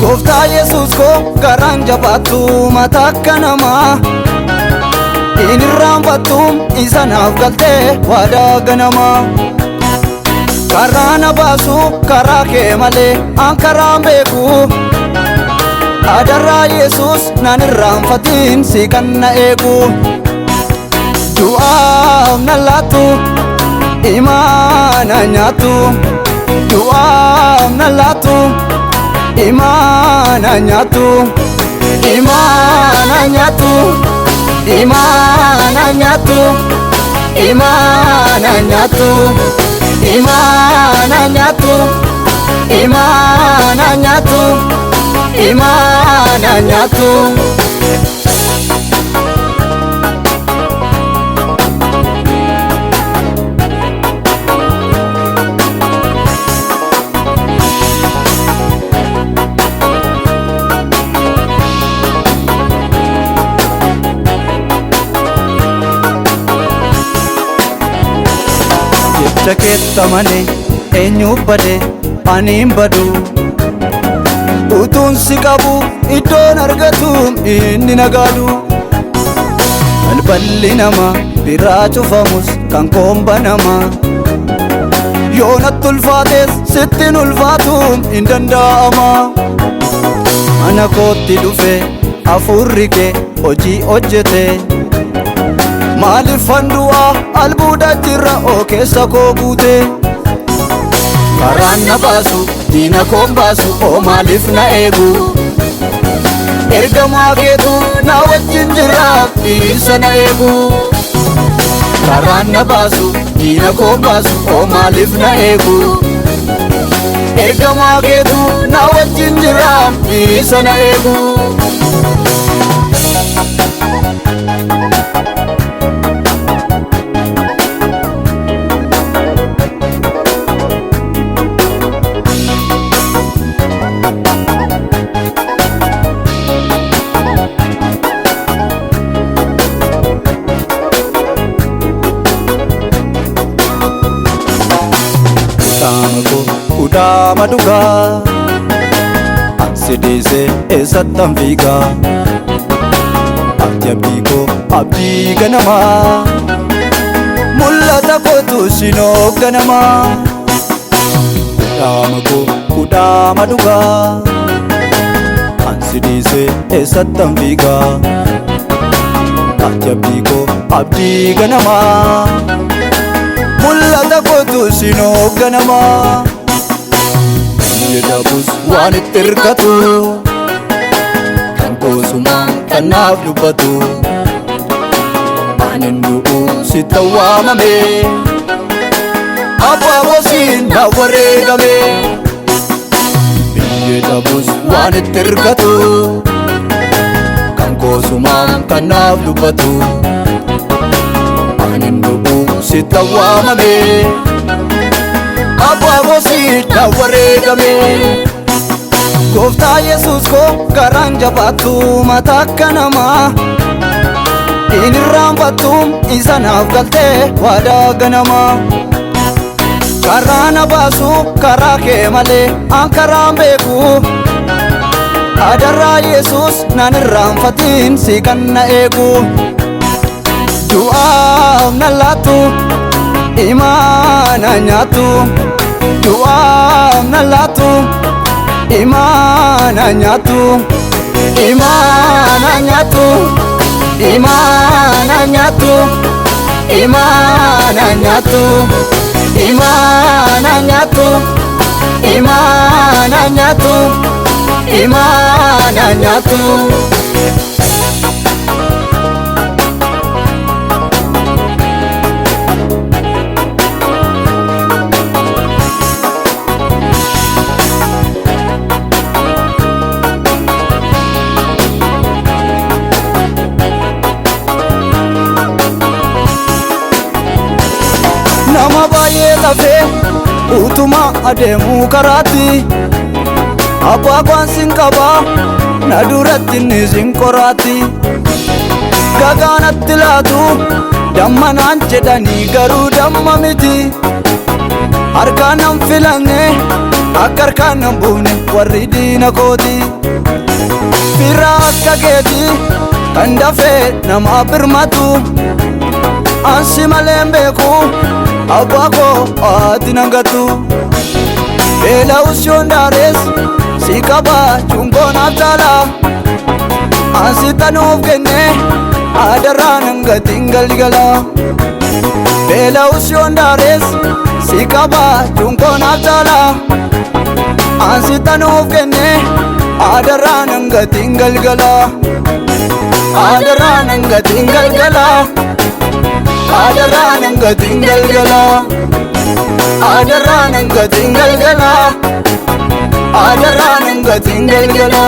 Gooftaa Yesuus koo garaan jabaattu mataa akka namaa hin irraanfattu isa naaf galtee waadaa ganamaa. Karaa na baasu karaa kee malee an karaan beeku. Adarraa Yesuus naan irraanfatiin si kan na eegu. Du'aaf na laattu imaana nyaattu. Du'aaf na laattu imaana nyaattu. Imaana nyaattu. Imaana nyaattu. Imaana nyaattu. Imaana nyaattu. Imaana nyaattu. Imaana nyaattu. Jecha malee eenyu bade ani hin badu. Utuun si qabu iddoon argatu inni nagaadu. Balballi namaa biraa cufamus kan koon banamaa. Yoo natti ulfaates sittin ulfaatu hin danda'ama. Mana kootti dhufe hafuurri kee hojii hojjete. Maaliifan du'aa albuuda jirra oo keessa koo buute. Karaan na baasu diina koon baasu oo maaliif na eegu. Ergamaa keetu na wajjin jira isa na eegu. Karaan na baasu diina koon baasu oo maaliif na eegu. Ergamaa keetu na wajjin jira isa na eegu. Udama duga ansidise esattan figa. Ati abdii koo abdii ganama. Mul'ata kootu sinoo ganama. Udama duga ansidise esattan figa. Ati abdii koo abdii ganama. Mul'ata kootu sinoo ganama. Jedhabus waan itti hirkatu kan koosumaan kan naaf dubbatu. Anin du'u sitta waamame abbaa boosiin na wareegame. Jedhabus waan itti hirkatu kan koosumaan kan naaf dubbatu. Anin du'u sitta waamame abbaa boosiin na wareegame. Gooftaa Yesuus koo garaan jabaattu mataa akka namaa hin irraanfattu isa naaf galtee waadaa ganamaa. Karaa na baasu karaa kee malee an karaan beeku. Adarraa Yesuus naan irraanfatiin si kan na eegu. Du'aaf na laattu imaana nyaattu. Du'aaf na laattu imaana nyaattu. imana nyatu, imana nyatu, imana nyatu, imana nyatu, imana nyatu, imana nyatu. Nama baay'ee lafee utuma adeemuu karaatti abbaa kwaansin qabaa na duratti inni sin qoraatti gagaanatti laatu damma naan jedhanii garuu damma miti harkaan nan filanne akka harkaan nan buune warri diina kooti firraa akka keeti kan dafee nama birmatu ansi malee beeku abbaa koo ati nangatu beela'us yoon daares si qabaachuun koonaaf taala ansi tanuuf kenne adarraa nangatiin galgala beela'us yoon daares si qabaachuun koonaaf taala ansi tanuuf kenne adarraa nangatiin galgala adarraa nangatiin galgala adarraa nangatiin galgala adarraa nangatiin galgala adarraa nangatiin galgala.